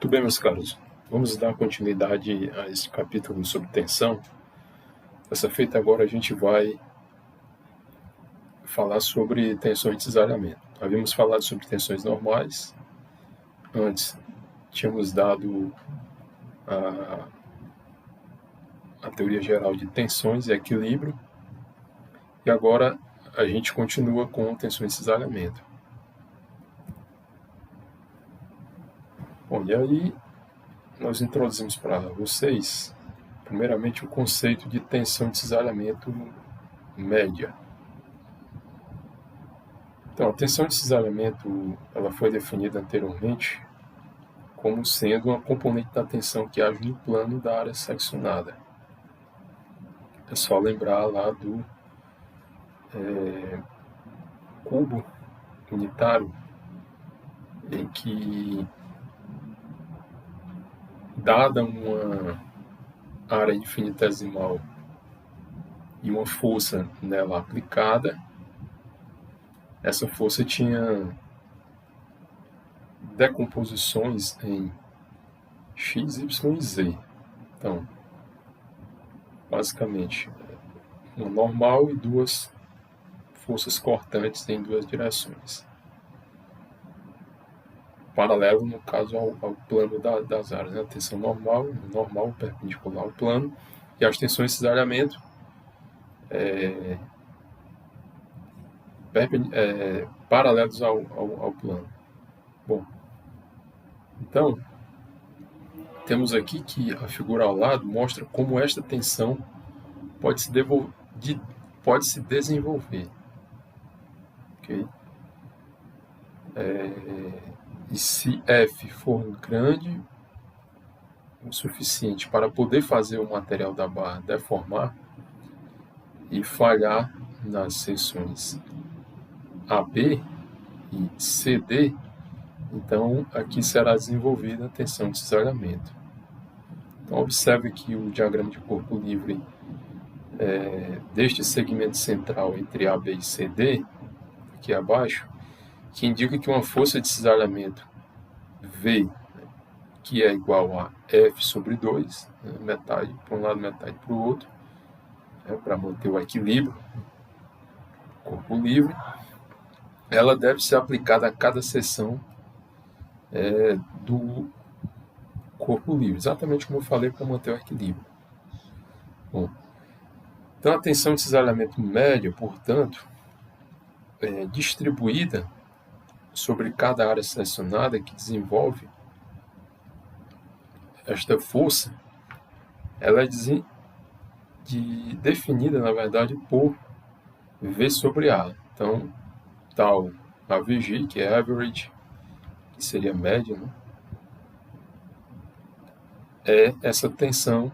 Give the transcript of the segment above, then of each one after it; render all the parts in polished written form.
Muito bem, meus caros. Vamos dar continuidade a esse capítulo sobre tensão. Dessa feita agora a gente vai falar sobre tensões de cisalhamento. Havíamos falado sobre tensões normais. Antes tínhamos dado a teoria geral de tensões e equilíbrio. E agora a gente continua com tensões de cisalhamento. Bom, e aí nós introduzimos para vocês, primeiramente, o conceito de tensão de cisalhamento média. Então, a tensão de cisalhamento ela foi definida anteriormente como sendo uma componente da tensão que age no plano da área seccionada. É só lembrar lá do cubo unitário, em que, dada uma área infinitesimal e uma força nela aplicada, essa força tinha decomposições em x, y e z. Então, basicamente, uma normal e duas forças cortantes em duas direções. Paralelo, no caso, ao plano das áreas, né? A tensão normal perpendicular ao plano, e as tensões de cisalhamento paralelos ao plano. Bom, então, temos aqui que a figura ao lado mostra como esta tensão pode se desenvolver. Okay? E se F for grande o suficiente para poder fazer o material da barra deformar e falhar nas seções AB e CD, então aqui será desenvolvida a tensão de cisalhamento. Então observe que o diagrama de corpo livre deste segmento central entre AB e CD, aqui abaixo, que indica que uma força de cisalhamento V, que é igual a F sobre 2, metade para um lado, metade para o outro, para manter o equilíbrio, corpo livre, ela deve ser aplicada a cada seção do corpo livre, exatamente como eu falei, para manter o equilíbrio. Bom, então a tensão de cisalhamento média, portanto, distribuída sobre cada área seccionada que desenvolve esta força, ela é definida, na verdade, por V sobre A. Então, tal AVG, que é average, que seria média, né? É essa tensão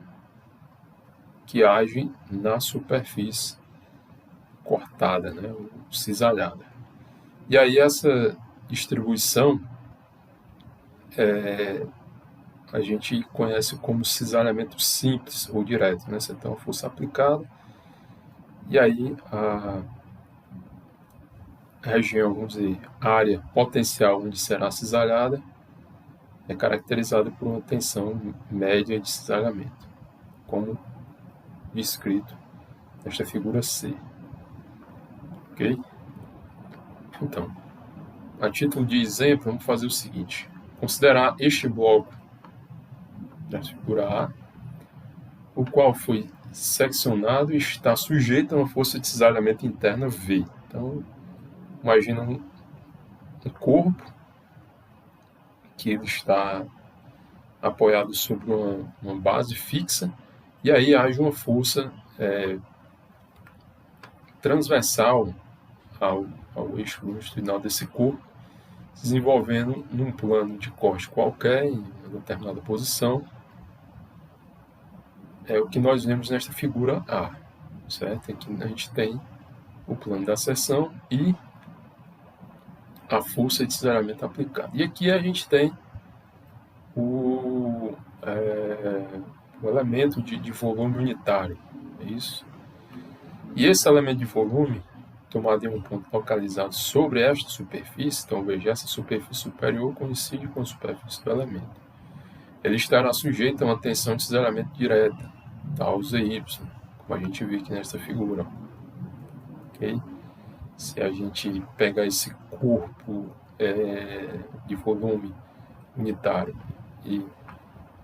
que age na superfície cortada, né? Ou cisalhada. E aí essa distribuição a gente conhece como cisalhamento simples ou direto, né? Você tem uma força aplicada e aí a região, vamos dizer, a área potencial onde será cisalhada é caracterizada por uma tensão média de cisalhamento, como descrito nesta figura C. Ok? Então, a título de exemplo, vamos fazer o seguinte: considerar este bloco da figura A, o qual foi seccionado e está sujeito a uma força de cisalhamento interna V. Então, imagina um corpo que ele está apoiado sobre uma base fixa, e aí age uma força transversal ao eixo longitudinal desse corpo, desenvolvendo num plano de corte qualquer, em uma determinada posição. É o que nós vemos nesta figura A, certo? Aqui a gente tem o plano da seção e a força de cisalhamento aplicada. E aqui a gente tem o elemento de volume unitário, é isso? E esse elemento de volume, tomado em um ponto localizado sobre esta superfície, então veja, essa superfície superior coincide com a superfície do elemento. ele estará sujeito a uma tensão de cisalhamento direta, tal ZY, como a gente viu aqui nessa figura. Okay? Se a gente pegar esse corpo de volume unitário e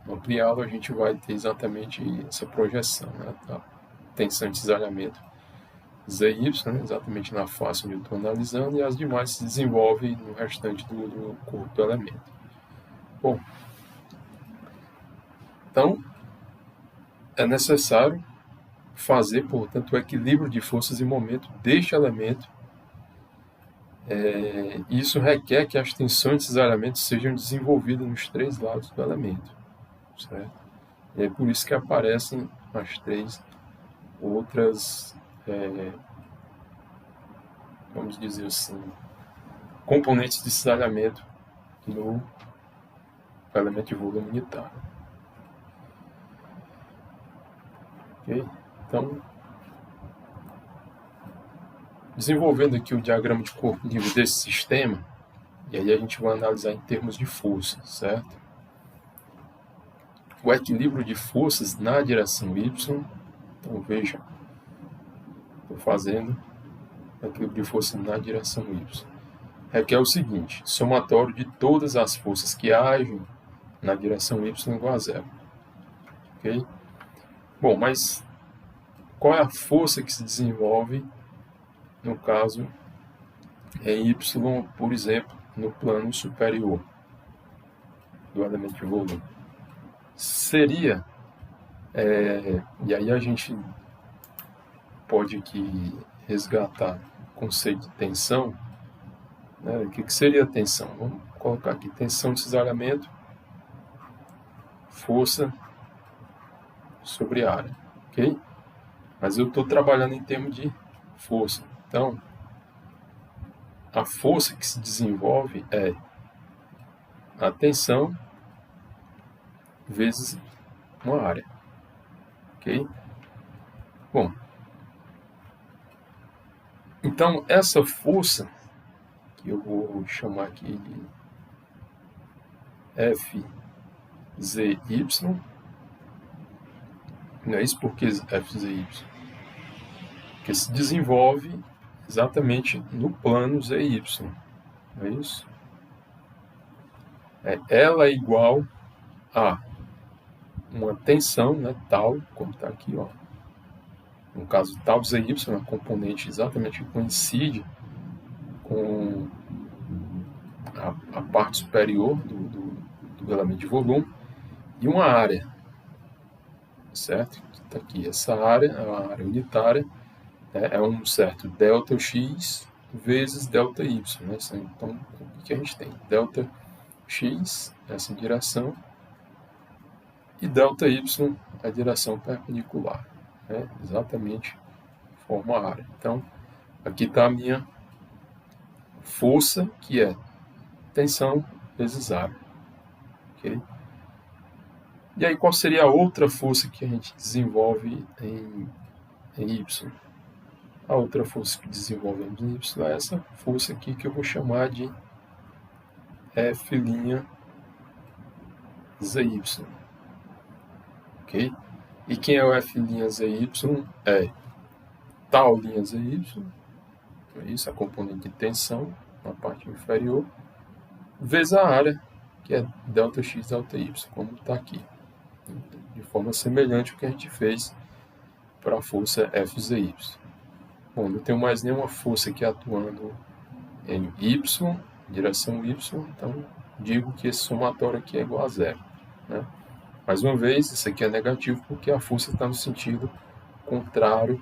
ampliá-lo, a gente vai ter exatamente essa projeção, né, da tensão de cisalhamento ZY, né, exatamente na face onde eu estou analisando, e as demais se desenvolvem no restante do corpo do elemento. Bom, então é necessário fazer, portanto, o equilíbrio de forças e momento deste elemento. Isso requer que as tensões de cisalhamento sejam desenvolvidas nos três lados do elemento, certo? E é por isso que aparecem as três outras, vamos dizer assim, componentes de cisalhamento no elemento de volume unitário. Ok? Então, desenvolvendo aqui o diagrama de corpo livre desse sistema, e aí a gente vai analisar em termos de força, certo? O equilíbrio de forças na direção Y, então veja, estou fazendo o equilíbrio de forças na direção Y. Requer o seguinte: somatório de todas as forças que agem na direção Y igual a zero. Ok? Bom, mas qual é a força que se desenvolve, no caso, em Y, por exemplo, no plano superior do elemento de volume? Seria, e aí a gente pode aqui resgatar o conceito de tensão, né? O que seria tensão? Vamos colocar aqui tensão de cisalhamento, força sobre área, ok? Mas eu estou trabalhando em termos de força. Então, a força que se desenvolve é a tensão vezes uma área, ok? Bom, então essa força, que eu vou chamar aqui de FZY, não é isso porque FZY? Porque se desenvolve exatamente no plano ZY, não é isso? Ela é igual a uma tensão, né, tal, como está aqui, ó. No caso, tal ZY é uma componente exatamente que coincide com a parte superior do elemento de volume e uma área, certo? Está aqui, essa área é uma área unitária, né, é um certo delta x vezes delta y, né? Então, o que a gente tem? Delta x, essa direção, e delta y, a direção perpendicular, né? Exatamente forma a área. Então, aqui está a minha força, que é tensão vezes área. Okay? E aí, qual seria a outra força que a gente desenvolve em Y? A outra força que desenvolvemos em Y é essa força aqui que eu vou chamar de F' ZY. Ok? E quem é o F'ZY? É tal linha ZY, é isso, a componente de tensão na parte inferior, vezes a área, que é delta x, delta y, como está aqui. De forma semelhante ao que a gente fez para a força FZY. Bom, não tenho mais nenhuma força aqui atuando em Y, direção Y, então digo que esse somatório aqui é igual a zero, né? Mais uma vez, isso aqui é negativo porque a força está no sentido contrário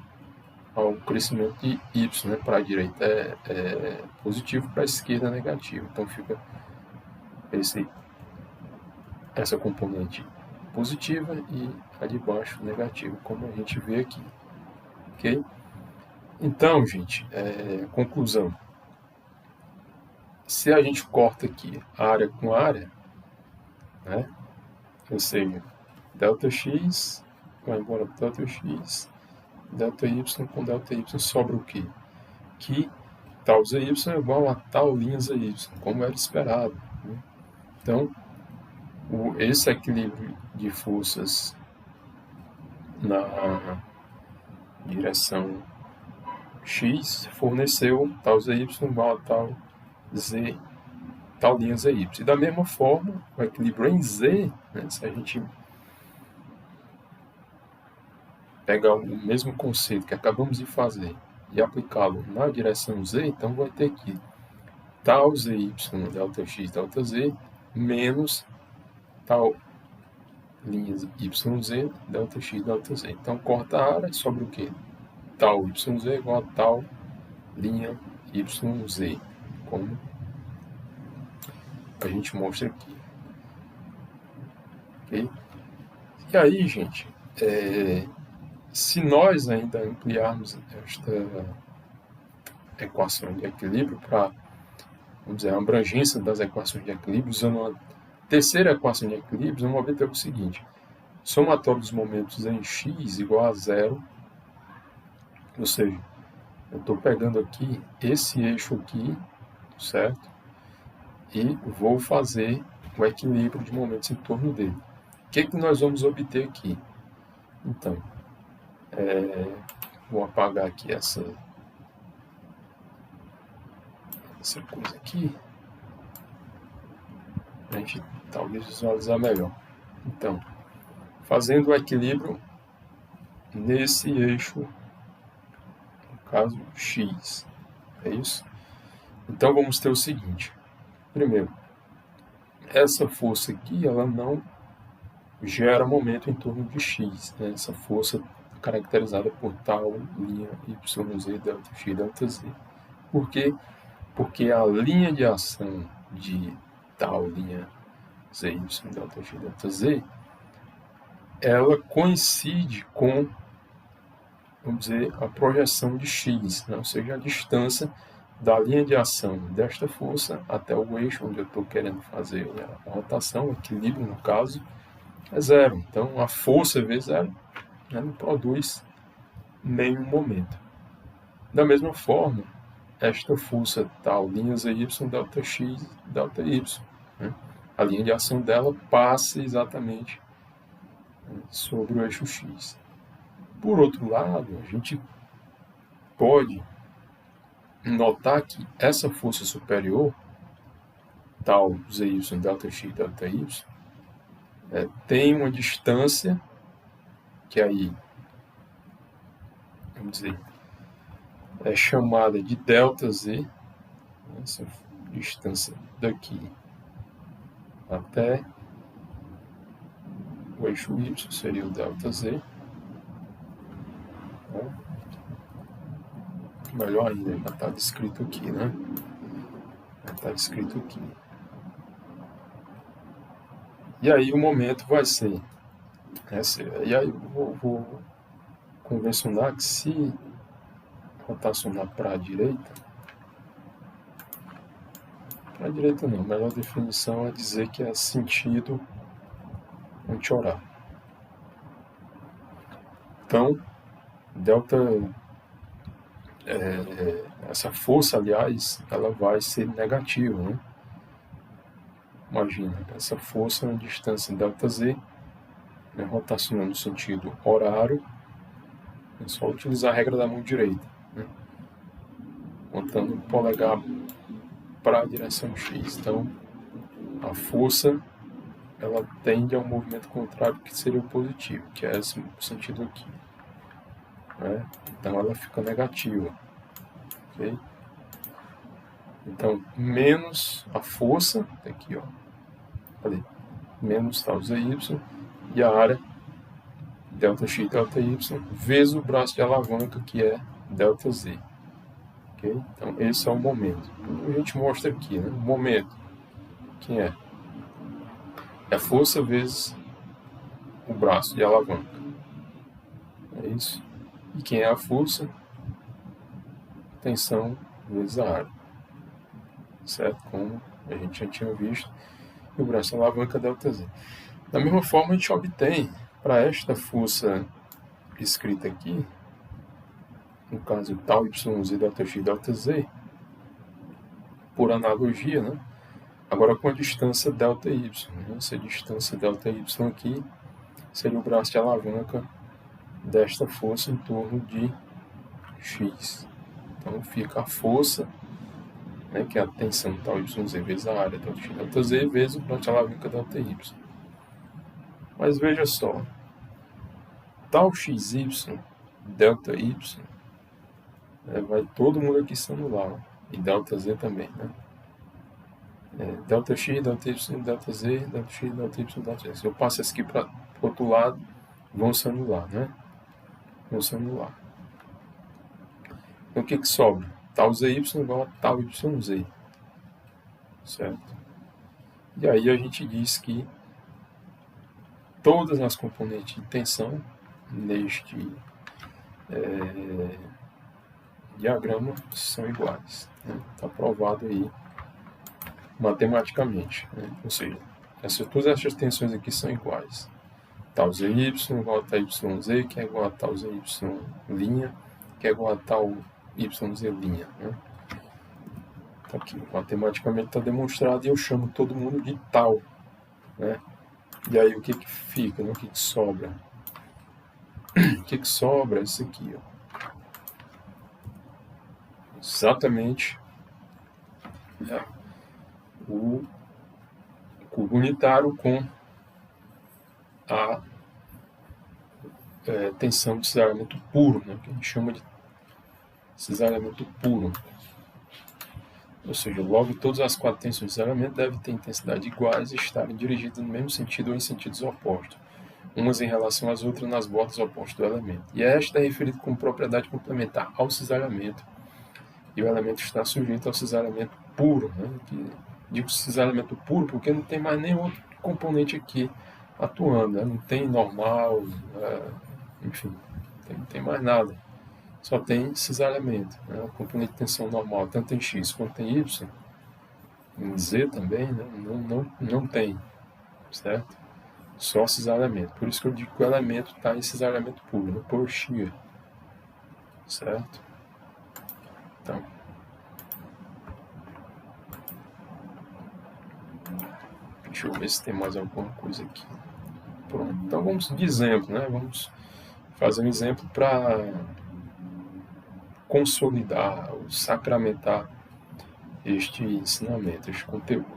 ao crescimento de Y, né? Para a direita é positivo, para a esquerda é negativo. Então fica essa componente positiva e a de baixo negativa, como a gente vê aqui. Ok? Então, gente, conclusão. Se a gente corta aqui área com área, né? Ou seja, delta x vai embora para delta x, delta y com delta y sobra o quê? Que tal ZY é igual a tal linha ZY, como era esperado, né? Então, esse equilíbrio de forças na direção X forneceu tal ZY igual a tal Z, tal linha ZY. E da mesma forma, o equilíbrio em Z, né, se a gente pegar o mesmo conceito que acabamos de fazer e aplicá-lo na direção Z, então vai ter aqui tal ZY delta X delta Z menos tal linha YZ delta X delta Z. Então corta a área, sobra o quê? Tal YZ igual a tal linha YZ, como a gente mostra aqui. Okay? E aí, gente, se nós ainda ampliarmos esta equação de equilíbrio para, vamos dizer, a abrangência das equações de equilíbrio, usando uma terceira equação de equilíbrio, vamos obter o seguinte: somatório dos momentos em x igual a zero, ou seja, eu estou pegando aqui esse eixo aqui, certo? E vou fazer o equilíbrio de momentos em torno dele. O que nós vamos obter aqui? Então, vou apagar aqui essa coisa aqui, para a gente talvez visualizar melhor. Então, fazendo o equilíbrio nesse eixo, no caso x, é isso? Então vamos ter o seguinte: primeiro, essa força aqui, ela não gera momento em torno de x, né? Essa força caracterizada por tal linha YZ delta X delta Z. Por quê? Porque a linha de ação de tal linha ZY delta X delta Z, ela coincide com, vamos dizer, a projeção de x, né? Ou seja, a distância da linha de ação desta força até o eixo onde eu estou querendo fazer a rotação, o equilíbrio no caso, é zero. Então a força vezes zero, né, não produz nenhum momento. Da mesma forma, esta força tal, linha ZY delta X delta Y, né, a linha de ação dela passa exatamente, né, sobre o eixo X. Por outro lado, a gente pode notar que essa força superior, tal ZY delta X delta Y, tem uma distância que aí, vamos dizer, é chamada de ΔZ, essa distância daqui até o eixo Y seria o ΔZ. Melhor ainda, já está descrito aqui, né? Já está descrito aqui. E aí o momento vai ser, e aí eu vou convencionar que se rotacionar para a direita não, a melhor definição é dizer que é sentido anti-horário. Então, delta, essa força, aliás, ela vai ser negativa, né? Imagina, essa força é uma distância ΔZ, né, rotacionando no sentido horário, é só utilizar a regra da mão direita, né, montando o polegar para a direção X. Então, a força ela tende ao movimento contrário, que seria o positivo, que é esse sentido aqui, né? Então, ela fica negativa. Okay? Então, menos a força, aqui, ó, ali, menos tal ZY, e a área delta X, delta Y, vezes o braço de alavanca, que é delta Z. Okay? Então, esse é o momento. A gente mostra aqui, né? O momento, quem é? É a força vezes o braço de alavanca. É isso. E quem é a força? Tensão vezes a área. Certo? Como a gente já tinha visto. E o braço de alavanca delta Z. Da mesma forma, a gente obtém, para esta força escrita aqui, no caso tal YZ delta X delta Z, por analogia, né, Agora com a distância ΔY, né? Essa distância ΔY aqui seria o braço de alavanca desta força em torno de X. Então fica a força, né, que é a tensão tal YZ vezes a área tal X ΔZ vezes o braço de alavanca ΔY. Mas veja só, tal XY, ΔY, né, vai todo mundo aqui se anular, e ΔZ também, né? ΔX, ΔY, ΔZ, ΔX, ΔY, ΔZ. Se eu passo isso aqui para o outro lado, vão se anular, né? Vão se anular. Então o que sobra? Tal ZY igual a tal YZ. Certo? E aí a gente diz que todas as componentes de tensão neste diagrama são iguais. Está provado aí matematicamente. Né? Ou seja, todas essas tensões aqui são iguais. Tal ZY igual a tal YZ, que é igual a tal ZY', que é igual a tal YZ'. Né? Tá aqui, matematicamente está demonstrado e eu chamo todo mundo de tal. Né? E aí o que fica, né? O que sobra? O que sobra é isso aqui. Ó. Exatamente o cubo unitário com a tensão de cisalhamento puro, né? Que a gente chama de cisalhamento puro. Ou seja, logo todas as quatro tensões de cisalhamento devem ter intensidade iguais e estarem dirigidas no mesmo sentido ou em sentidos opostos, umas em relação às outras nas bordas opostas do elemento. E esta é referida como propriedade complementar ao cisalhamento. E o elemento está sujeito ao cisalhamento puro. Né? Digo cisalhamento puro porque não tem mais nenhum outro componente aqui atuando. Né? Não tem normal, enfim, não tem mais nada. Só tem cisalhamento. Né? O componente de tensão normal, tanto em X quanto em Y, em Z também, né? não tem, certo? Só cisalhamento. Por isso que eu digo que o elemento está em cisalhamento puro, no pure shear, certo? Então, deixa eu ver se tem mais alguma coisa aqui. Pronto. Então vamos de exemplo, né? Vamos fazer um exemplo para consolidar, ou sacramentar este ensinamento, este conteúdo.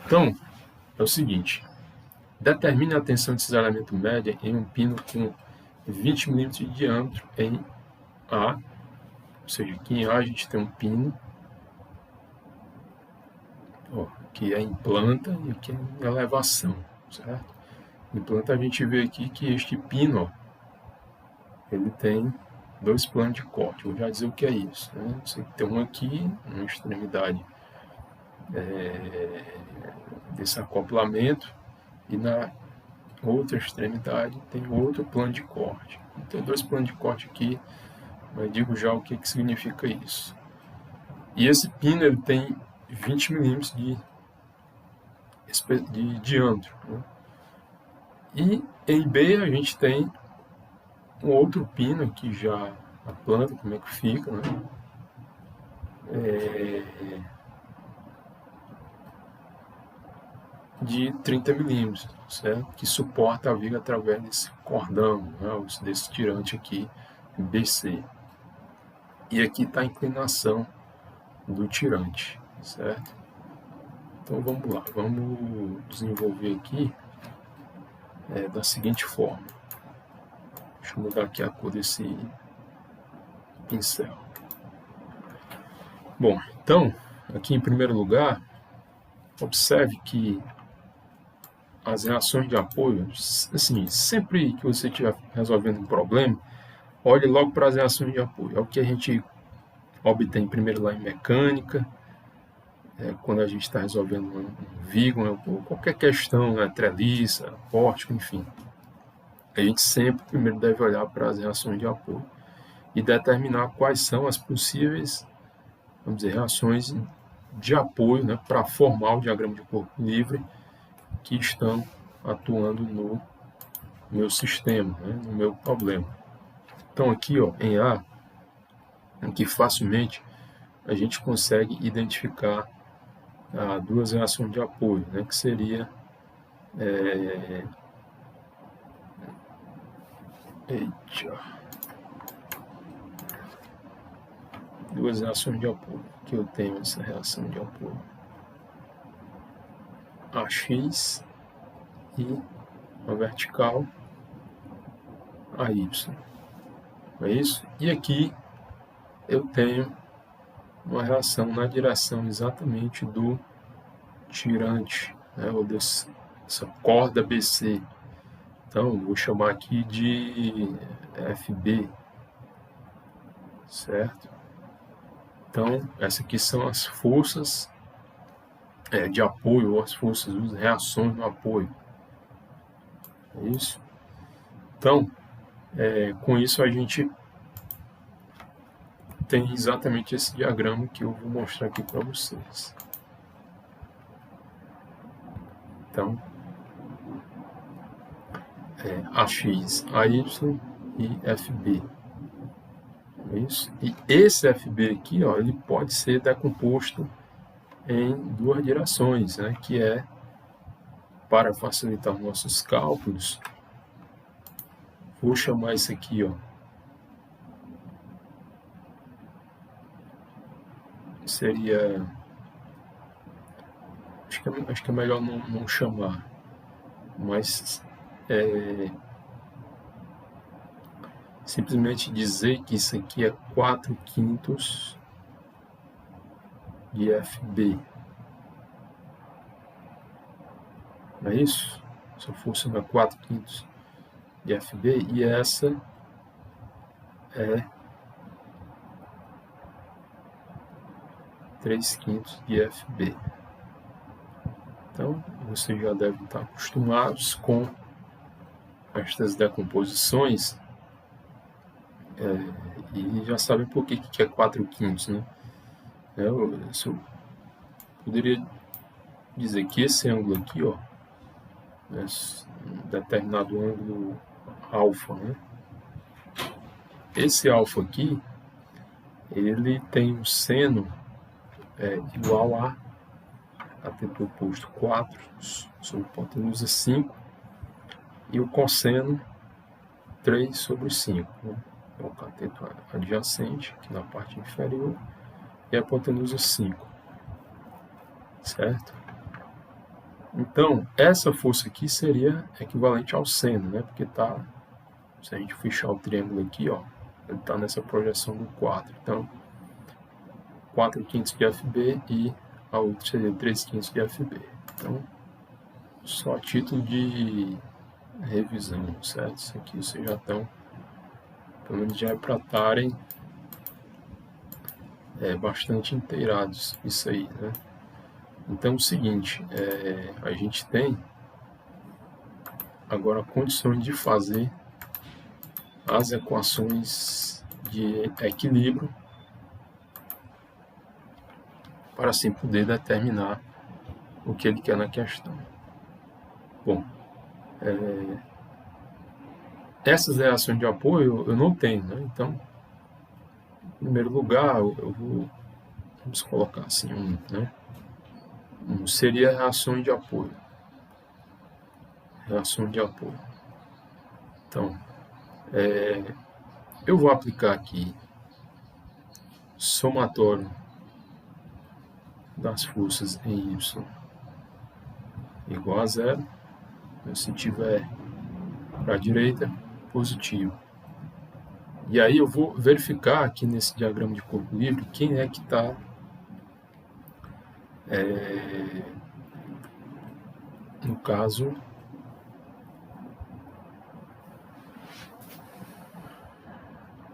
Então, é o seguinte: determine a tensão de cisalhamento média em um pino com 20 mm de diâmetro em A, ou seja, aqui em A a gente tem um pino, que é em planta e aqui é em elevação, certo? Em planta a gente vê aqui que este pino, ele tem 2 planos de corte. Vou já dizer o que é isso. Né? Você tem um aqui, uma extremidade desse acoplamento, e na outra extremidade tem outro plano de corte. Tem 2 planos de corte aqui, mas digo já o que significa isso. E esse pino ele tem 20 milímetros de diâmetro. Né? E em B a gente tem um outro pino aqui já, a planta, como é que fica, né? De 30 milímetros, certo? Que suporta a viga através desse cordão, né? Desse tirante aqui, BC. E aqui está a inclinação do tirante, certo? Então vamos lá, vamos desenvolver aqui da seguinte forma. Deixa eu mudar aqui a cor desse pincel. Bom, então, aqui em primeiro lugar, observe que as reações de apoio, assim, sempre que você estiver resolvendo um problema, olhe logo para as reações de apoio. É o que a gente obtém primeiro lá em mecânica, quando a gente está resolvendo um vigo, ou qualquer questão, né, treliça, pórtico, enfim. A gente sempre primeiro deve olhar para as reações de apoio e determinar quais são as possíveis, vamos dizer, reações de apoio, né, para formar o diagrama de corpo livre que estão atuando no meu sistema, né, no meu problema. Então aqui, ó, em A, aqui facilmente a gente consegue identificar duas reações de apoio, né, que seria duas reações de apoio, que eu tenho essa reação de apoio, AX e a vertical AY, é isso? E aqui eu tenho uma reação na direção exatamente do tirante, né, ou dessa corda BC. Então, vou chamar aqui de FB, certo? Então, essas aqui são as forças de apoio, ou as forças, as reações no apoio. É isso? Então, com isso a gente tem exatamente esse diagrama que eu vou mostrar aqui para vocês. Então, AX, AY e FB. É isso? E esse FB aqui, ó, ele pode ser decomposto em duas direções, né, que é, para facilitar os nossos cálculos, vou chamar isso aqui, ó, seria, acho que é melhor não chamar, mas simplesmente dizer que isso aqui é 4/5 de FB. Não é isso? Se eu fosse uma 4/5 de FB, e essa é 3/5 de FB. Então, vocês já devem estar acostumados com estas decomposições e já sabem por que é 4/5, né? Eu poderia dizer que esse ângulo aqui, ó, um determinado ângulo alfa, né? Esse alfa aqui, ele tem um seno igual a cateto oposto 4 sobre hipotenusa 5 e o cosseno 3 sobre 5. Né? É o cateto adjacente, aqui na parte inferior, e a hipotenusa 5. Certo? Então, essa força aqui seria equivalente ao seno, né? Porque tá, se a gente fechar o triângulo aqui, ó, ele está nessa projeção do 4. Então, 4/5 de FB e a outra seria 3/5 de FB. Então, só a título de revisão, certo? Isso aqui vocês já estão, pelo menos já é para estarem bastante inteirados isso aí, né? Então, é o seguinte, a gente tem agora condições de fazer as equações de equilíbrio para assim poder determinar o que ele quer na questão. Bom, essas reações de apoio eu não tenho, né? Então, em primeiro lugar, vamos colocar assim, né? Seria reações de apoio. Reação de apoio. Então, eu vou aplicar aqui somatório das forças em Y igual a 0. Se tiver para a direita, positivo. E aí eu vou verificar aqui nesse diagrama de corpo livre quem é que está no caso,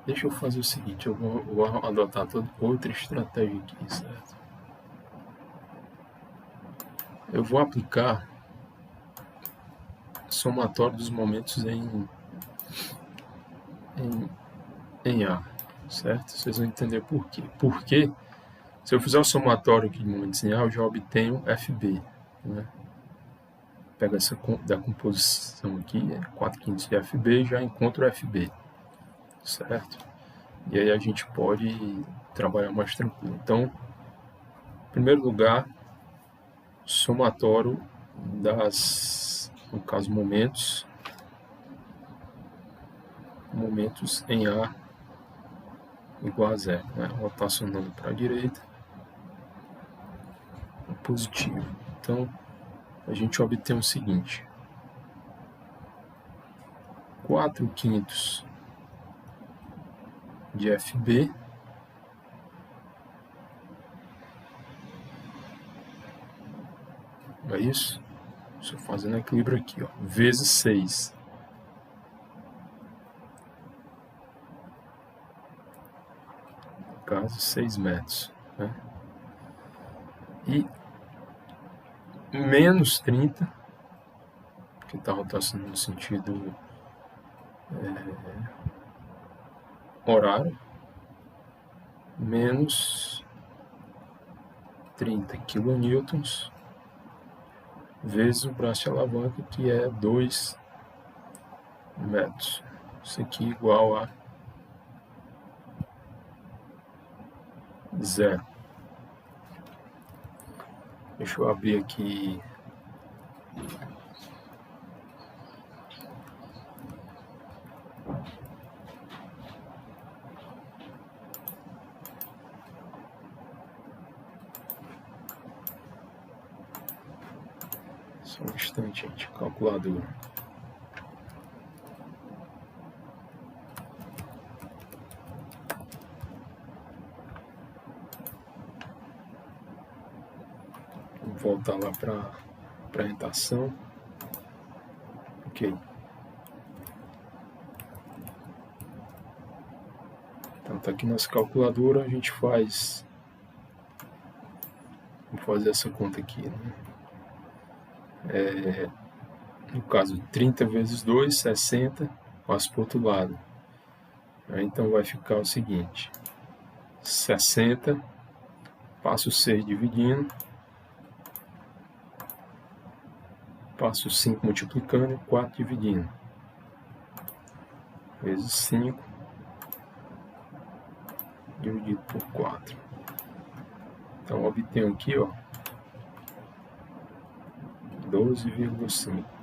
deixa eu fazer o seguinte, eu vou adotar outra estratégia aqui, certo? Eu vou aplicar somatório dos momentos em A, certo? Vocês vão entender por quê. Porque se eu fizer o somatório aqui de momentos em A, eu já obtenho FB, né? Pego essa decomposição aqui, 4/5 de FB, e já encontro o FB, certo? E aí a gente pode trabalhar mais tranquilo. Então, em primeiro lugar, somatório das, no caso, momentos em A igual a zero, né? Rotacionando para a direita, positivo. Então, a gente obtém o seguinte: 4/5 de FB é isso? Estou fazendo equilíbrio aqui, ó, vezes 6. No caso, 6 metros, né? E menos 30, que está rotacionando no sentido horário, menos 30 kN vezes o braço de alavanca, que é 2 metros. Isso aqui igual a 0. Deixa eu abrir aqui só um instante, gente. Calculadora. Vou voltar lá para a apresentação. Ok. Então tá aqui nossa calculadora, a gente faz. Vou fazer essa conta aqui, né? No caso, 30 vezes 2, 60, passo para o outro lado. Então vai ficar o seguinte: 60, passo 6 dividindo, passo 5 multiplicando e 4 dividindo, vezes 5, dividido por 4. Então obtenho aqui, ó, 12,5.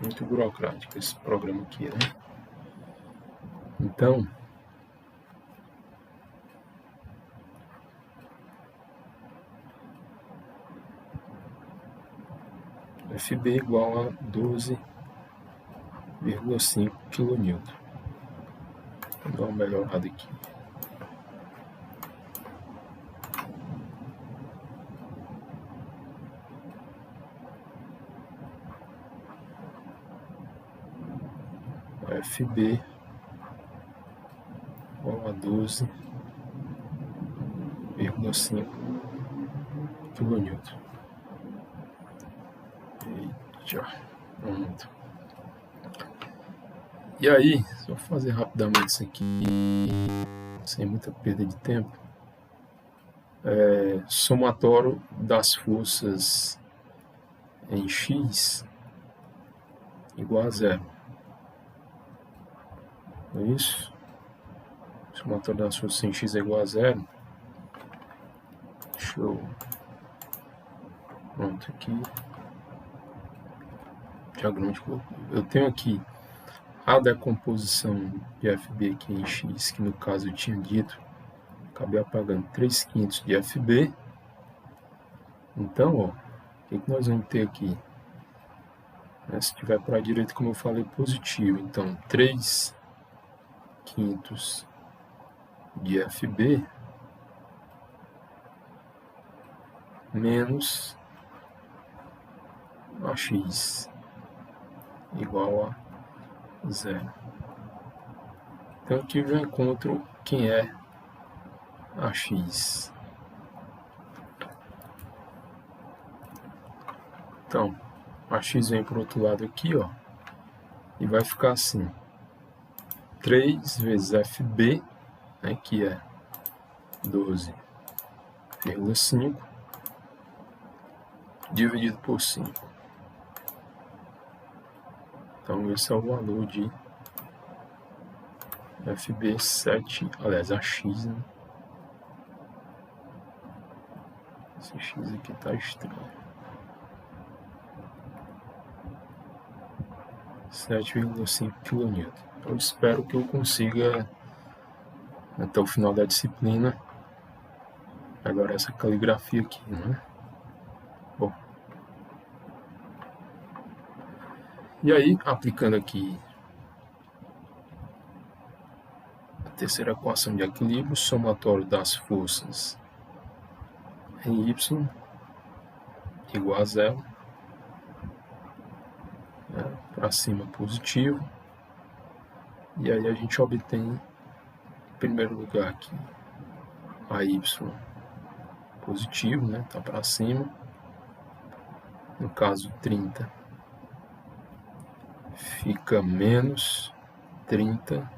Muito burocrático esse programa aqui, né? Então, FB igual a 12,5 kN. Vou dar uma melhorada aqui. FB igual a 12,5 kN. Pronto. E aí, só fazer rapidamente isso aqui, sem muita perda de tempo. Somatório das forças em X igual a 0. É isso? Somatório das forças em X é igual a 0. Deixa eu... Pronto, aqui. Diagrama de... Eu tenho aqui a decomposição de FB aqui em X, que no caso eu tinha dito, acabei apagando 3/5 de FB. Então, ó, o que nós vamos ter aqui? Se tiver para a direita, como eu falei, positivo. Então, 3/5 de FB menos AX igual a 0. Então, aqui eu já encontro quem é AX. Então, AX vem para o outro lado aqui, ó, e vai ficar assim: 3 vezes FB, né, que é 12,5, dividido por 5. Então, esse é o valor de FB 7, aliás, AX, né? Esse X aqui tá estranho. 7,5 kN. Eu espero que eu consiga, até o final da disciplina, agora essa caligrafia aqui, né? Bom. E aí, aplicando aqui a terceira equação de equilíbrio, somatório das forças em Y igual a zero, né? Para cima positivo, e aí a gente obtém, em primeiro lugar aqui, a Y positivo, né? Tá para cima, no caso 30 fica menos 30,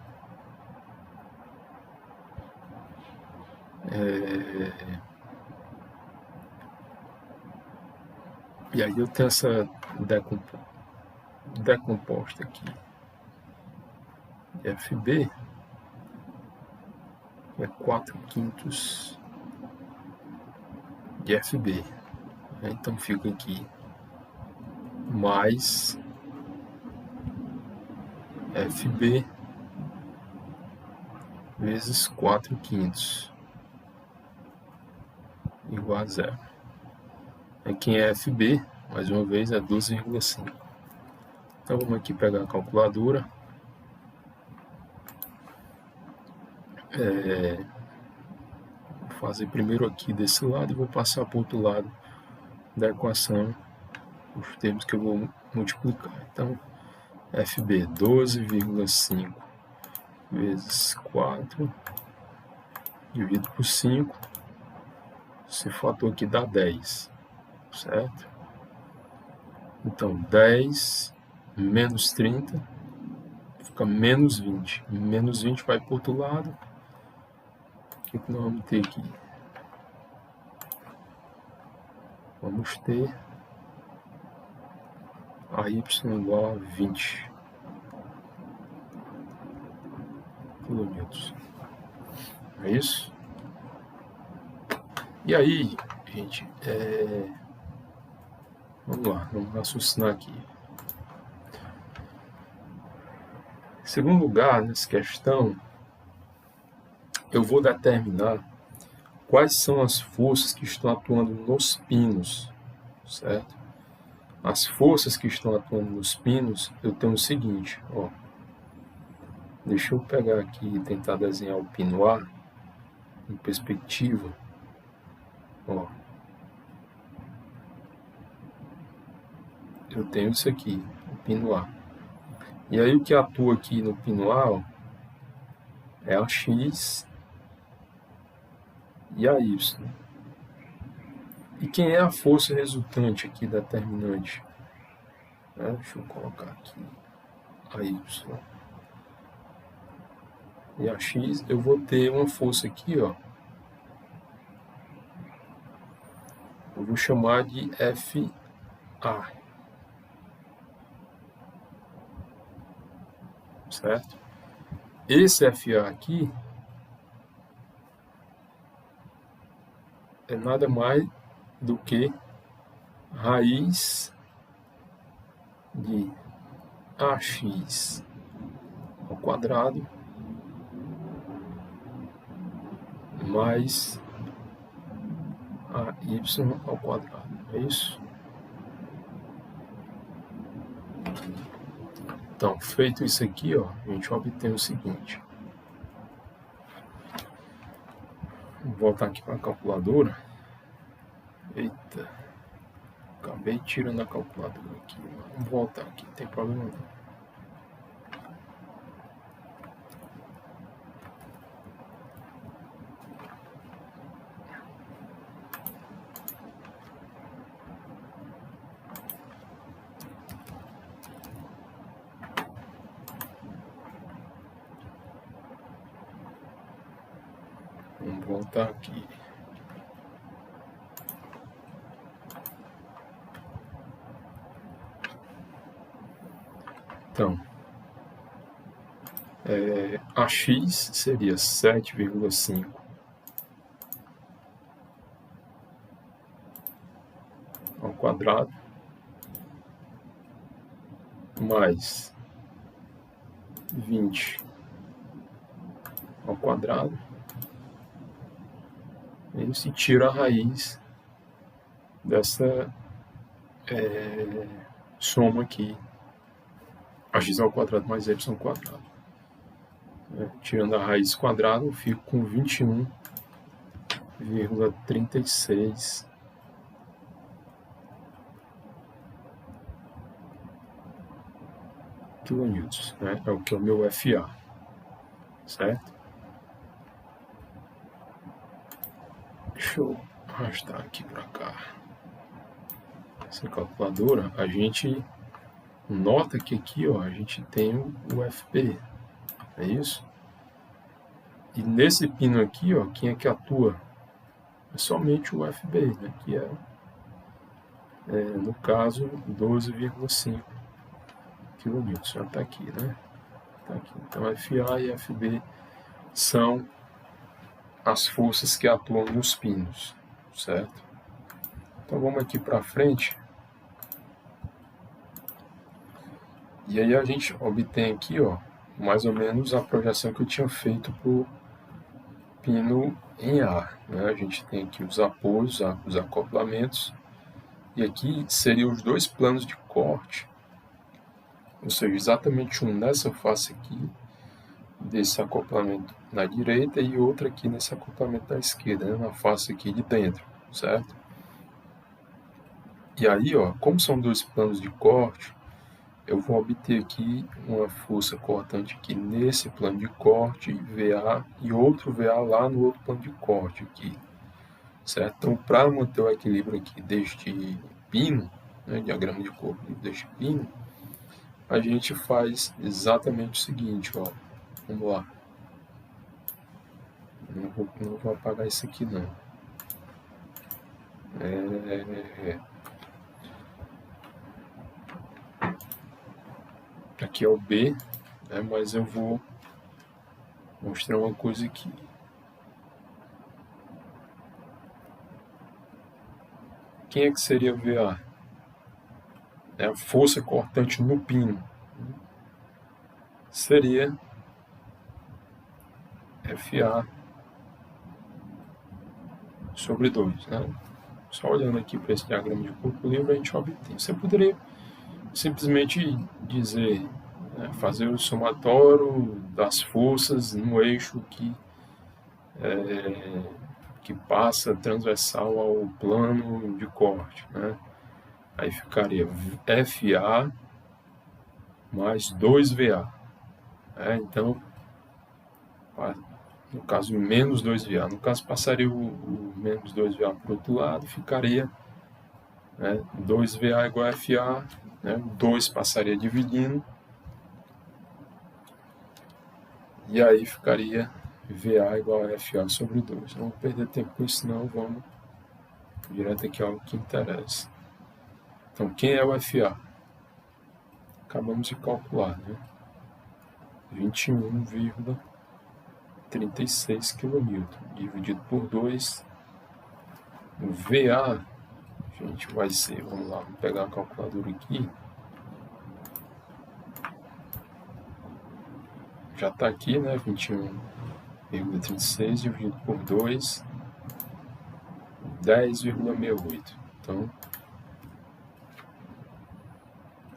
e aí eu tenho essa decomposta aqui, FB é 4/5 de FB, então fica aqui mais FB vezes 4/5 igual a zero. Aqui é FB, mais uma vez, é 12,5. Então vamos aqui pegar a calculadora. Vou fazer primeiro aqui desse lado e vou passar para o outro lado da equação os termos que eu vou multiplicar. Então, FB 12,5 vezes 4 dividido por 5. Esse fator aqui dá 10, certo? Então, 10 menos 30 fica menos 20. Menos 20 vai para o outro lado. O que nós vamos ter aqui? Vamos ter a Y igual a 20 kN. É isso? E aí, gente, vamos lá, vamos raciocinar aqui. Em segundo lugar, nessa questão, eu vou determinar quais são as forças que estão atuando nos pinos, certo? As forças que estão atuando nos pinos, eu tenho o seguinte, ó. Deixa eu pegar aqui e tentar desenhar o pino A em perspectiva. Ó. Eu tenho isso aqui, o pino A. E aí o que atua aqui no pino A, ó, é a X e a Y. E quem é a força resultante aqui, determinante? Deixa eu colocar aqui a Y. E a X, eu vou ter uma força aqui, ó. Eu vou chamar de FA. Certo? Esse FA aqui é nada mais do que raiz de AX ao quadrado mais AY ao quadrado. É isso? Então, feito isso aqui, ó, a gente obtém o seguinte. Vou voltar aqui para a calculadora. Eita, acabei tirando a calculadora aqui. Vamos voltar aqui, não tem problema não. Vamos voltar aqui. Então, AX seria 7,5 ao quadrado mais 20 ao quadrado. E se tira a raiz dessa soma aqui, ax ao quadrado mais y ao quadrado. Tirando a raiz quadrada, eu fico com 21,36 quilonewtons, né? É o que é o meu FA, certo? Deixa eu arrastar aqui para cá. Essa calculadora, a gente nota que aqui, ó, a gente tem o FP, é isso? E nesse pino aqui, ó, quem é que atua? É somente o FB, né? Que no caso, 12,5 kN. Já está aqui, né? Tá aqui. Então, FA e FB são as forças que atuam nos pinos, certo? Então, vamos aqui para frente. E aí a gente obtém aqui, ó, mais ou menos a projeção que eu tinha feito para o pino em A, né? A gente tem aqui os apoios, os acoplamentos, e aqui seriam os dois planos de corte, ou seja, exatamente um nessa face aqui, desse acoplamento na direita, e outro aqui nesse acoplamento da esquerda, né? Na face aqui de dentro, certo? E aí, ó, como são dois planos de corte, eu vou obter aqui uma força cortante aqui nesse plano de corte, VA, e outro VA lá no outro plano de corte aqui, certo? Então, para manter o equilíbrio aqui deste pino, né, diagrama de corpo deste pino, a gente faz exatamente o seguinte, ó, vamos lá. Não vou apagar isso aqui, não. Aqui é o B, né, mas eu vou mostrar uma coisa aqui. Quem é que seria VA? É a força cortante no pino. Seria FA sobre 2, né? Só olhando aqui para esse diagrama de corpo livre, a gente obtém. Você poderia simplesmente dizer, né, fazer o somatório das forças no eixo que passa transversal ao plano de corte, né? Aí ficaria FA mais 2VA. Né? Então, no caso, menos 2VA. No caso, passaria o menos 2VA para o outro lado, ficaria, né, 2VA igual a FA, né, 2 passaria dividindo, e aí ficaria VA igual a FA sobre 2. Não vou perder tempo com isso, não, vamos direto aqui ao que interessa. Então, quem é o FA? Acabamos de calcular, né? 21,36 kN dividido por 2. O VA, gente, vai ser, vamos lá, vou pegar a calculadora aqui. Já está aqui, né? 21,36 dividido por 2, 10,68. Então,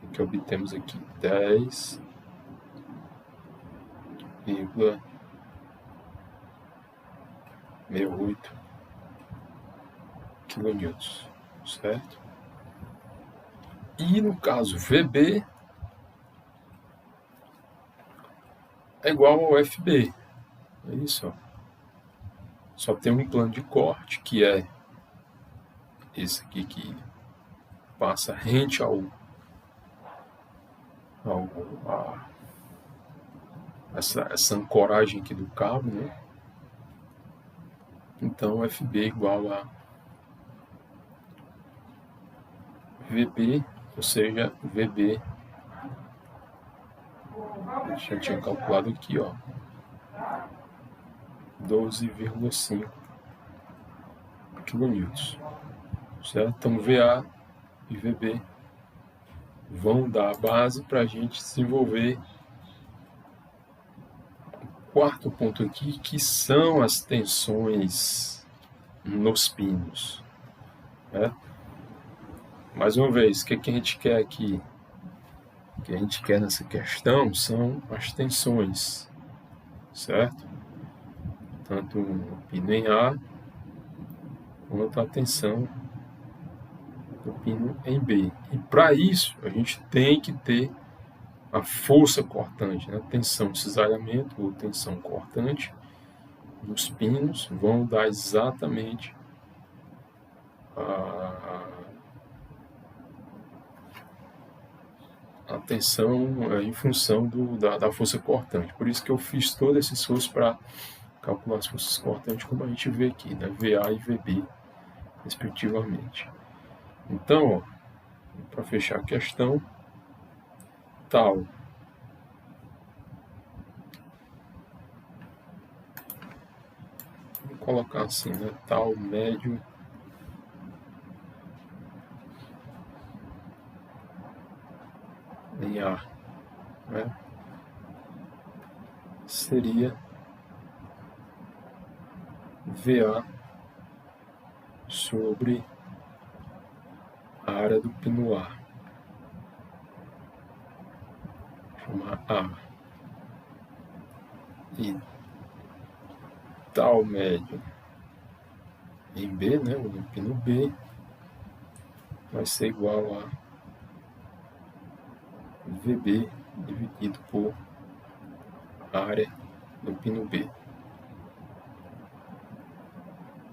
o que obtemos aqui? 10,68 quilonewtons, certo? E no caso VB é igual ao FB, é isso, ó. Só tem um plano de corte, que é esse aqui que passa rente essa ancoragem aqui do cabo, né? Então, FB é igual a VB, ou seja, VB Já tinha calculado aqui, ó, 12,5 kN, certo? Então VA e VB vão dar a base para a gente desenvolver o quarto ponto aqui, que são as tensões nos pinos, né? Mais uma vez, o que a gente quer aqui? O que a gente quer nessa questão são as tensões, certo? Tanto o pino em A quanto a tensão do pino em B. E para isso, a gente tem que ter a força cortante, né? Tensão de cisalhamento ou tensão cortante nos pinos vão dar exatamente a tensão em função da força cortante. Por isso que eu fiz todo esse esforço para calcular as forças cortantes, como a gente vê aqui, né? VA e VB, respectivamente. Então, para fechar a questão, tal vou colocar assim, né? Tal médio em A, né? Seria VA sobre a área do pino A. Chamar A. E tal médio em B, né? O pino B vai ser igual a VB dividido por área do pino B.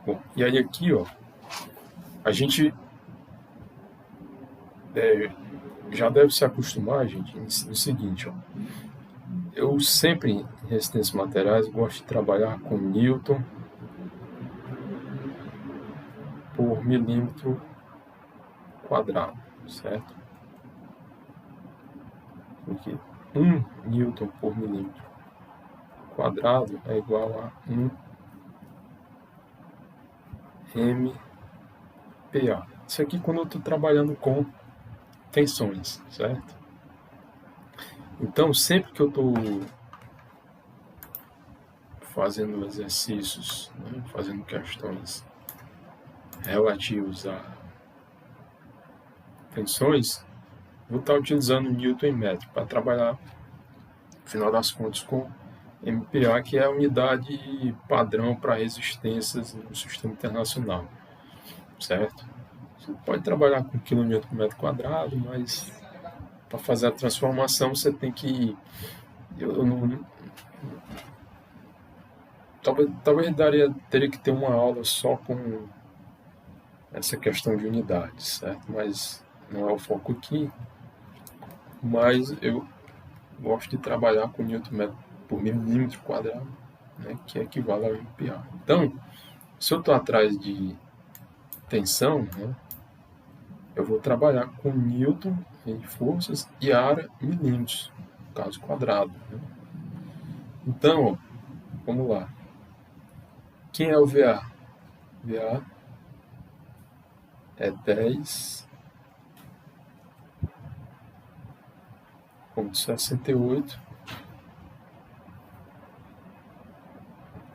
Bom, e aí aqui, ó, a gente já deve se acostumar, gente, no seguinte, ó. Eu sempre, em resistências materiais, gosto de trabalhar com Newton por milímetro quadrado, certo? Porque 1 Newton por milímetro quadrado é igual a 1 MPa. Isso aqui quando eu estou trabalhando com tensões, certo? Então, sempre que eu estou fazendo exercícios, né, fazendo questões relativas a tensões, vou estar utilizando Newton em metro para trabalhar, no final das contas, com MPa, que é a unidade padrão para resistências no sistema internacional, certo? Você pode trabalhar com quilonewton por metro quadrado, mas para fazer a transformação você tem que... Talvez teria que ter uma aula só com essa questão de unidades, certo? Mas não é o foco aqui. Mas eu gosto de trabalhar com Newton por milímetro quadrado, né, que equivale ao MPa. Então, se eu estou atrás de tensão, né, eu vou trabalhar com Newton em forças e área em milímetros, no caso quadrado. Né? Então, vamos lá. Quem é o VA? VA é 10,68.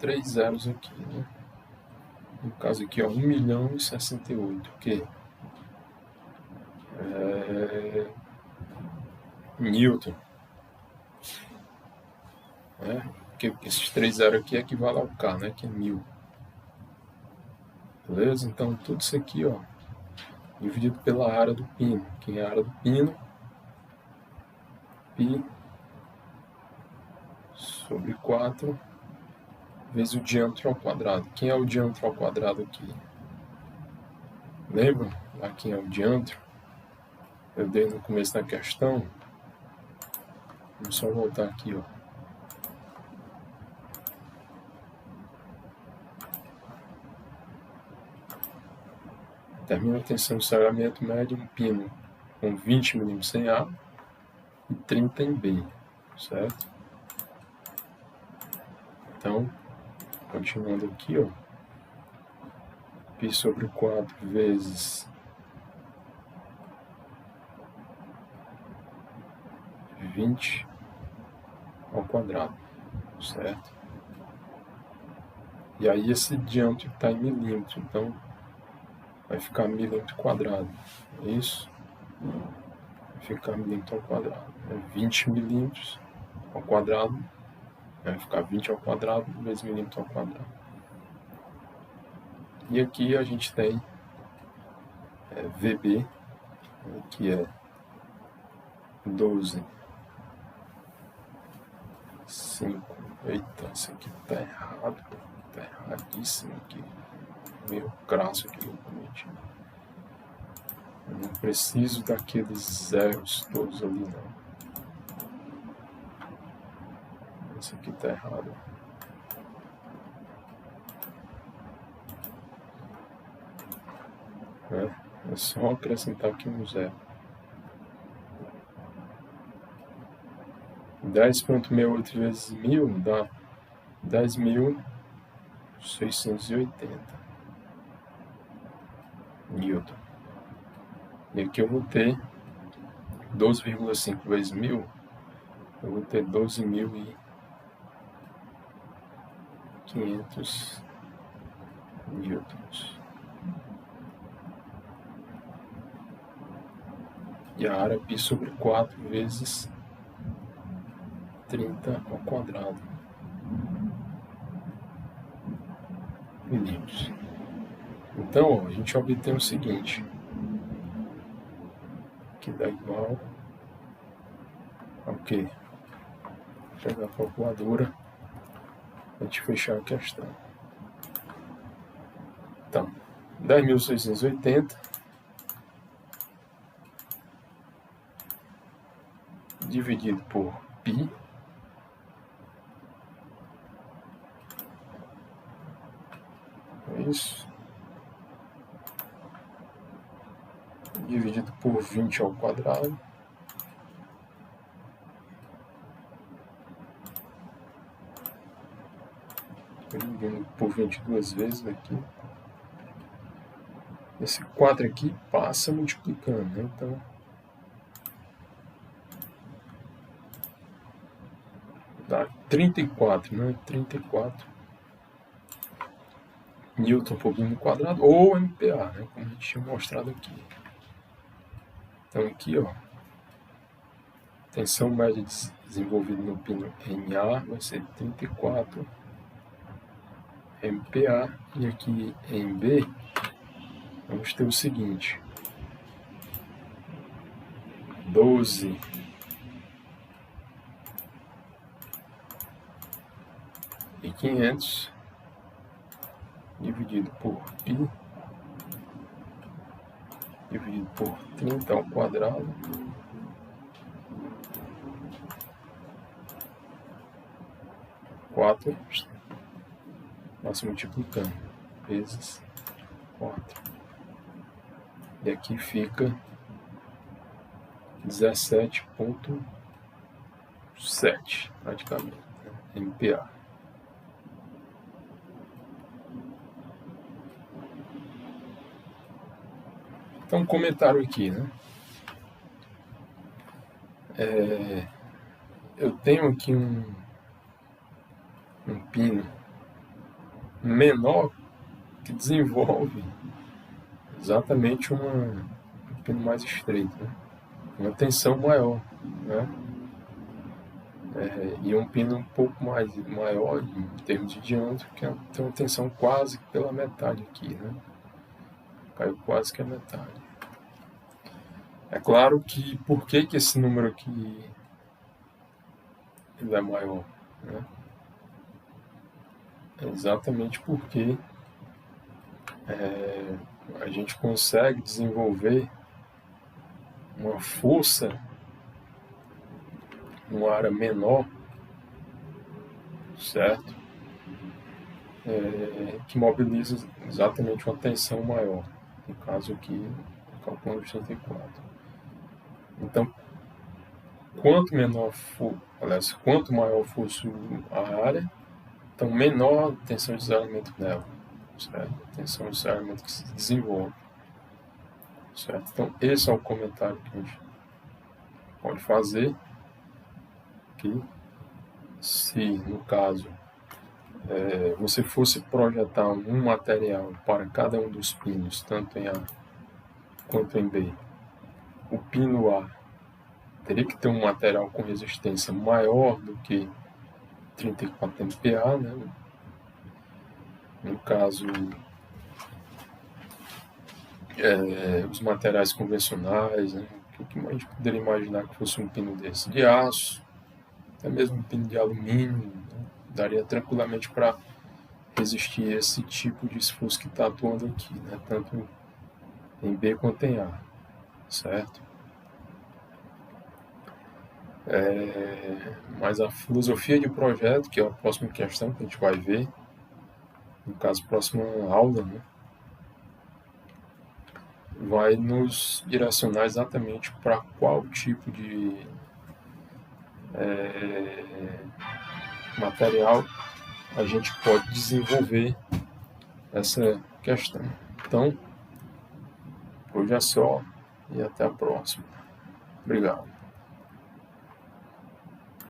3 zeros aqui, né? No caso aqui, ó, 1.068, que Newton, né? Porque esses 3 zeros aqui equivalem ao K, né? Que é 1000. Beleza? Então, tudo isso aqui, ó, dividido pela área do pino. Que é a área do pino, π sobre 4 vezes o diâmetro ao quadrado. Quem é o diâmetro ao quadrado aqui? Lembra lá quem é o diâmetro? Eu dei no começo da questão. Vamos só voltar aqui, ó. Determina a tensão de cisalhamento médio em pino com 20 mm em A e 30 em B, certo? Então, continuando aqui, ó, π sobre 4 vezes 20 ao quadrado, certo? E aí esse diâmetro está em milímetro, então vai ficar milímetro quadrado, é isso? Vai ficar milímetro ao quadrado, 20 milímetros ao quadrado, vai ficar 20 ao quadrado vezes milímetro ao quadrado. E aqui a gente tem VB, que é 12, 5. Eita, isso aqui tá errado, tá erradíssimo aqui. Meio crasso aqui no documento. Eu não preciso daqueles zeros todos ali, não. Isso aqui tá errado. É só acrescentar aqui um zero. 10,68 vezes 1000 dá 10.680 Newton. E aqui eu vou ter 12,5 vezes 1000, eu vou ter 12.500 newtons. E a área π sobre 4 vezes 30 ao quadrado milímetros. Então, ó, a gente obtém o seguinte, que dá igual ao quê? Vou pegar a calculadora para a gente fechar a questão. Então, 10.680 dividido por π é isso, dividido por 20 ao quadrado dividindo por 22 vezes aqui. Esse 4 aqui passa multiplicando, né? Então dá 34, né? 34 Newton por milímetro quadrado, ou MPa, né? Como a gente tinha mostrado aqui. Então aqui, ó, tensão média desenvolvida no pino em A vai ser 34 MPa, e aqui em B vamos ter o seguinte, 12 e 500 dividido por π dividido por 30 ao quadrado quatro, nós multiplicando vezes 4, e aqui fica 17,7 praticamente, né? MPa. Então, um comentário aqui, né? Eu tenho aqui um pino menor que desenvolve exatamente um pino mais estreito, né? Uma tensão maior, né? E um pino um pouco maior em termos de diâmetro, que tem uma tensão quase pela metade aqui, né? Caiu quase que a metade. É claro que por que esse número aqui ele é maior, né? É exatamente porque a gente consegue desenvolver uma força numa área menor, certo? Que mobiliza exatamente uma tensão maior. No caso aqui, calculamos 34. Então, quanto maior fosse a área, Então, menor a tensão de isolamento nela, certo? Tensão de isolamento que se desenvolve, certo? Então, esse é o comentário que a gente pode fazer, que se, no caso, você fosse projetar um material para cada um dos pinos, tanto em A quanto em B, o pino A teria que ter um material com resistência maior do que 34 MPa, né? No caso, os materiais convencionais, né? O que a gente poderia imaginar que fosse um pino desse? De aço, até mesmo um pino de alumínio, né? Daria tranquilamente para resistir a esse tipo de esforço que está atuando aqui, né? Tanto em B quanto em A, certo? Mas a filosofia de projeto, que é a próxima questão que a gente vai ver, no caso, próxima aula, né? Vai nos direcionar exatamente para qual tipo de material a gente pode desenvolver essa questão. Então, hoje é só e até a próxima. Obrigado.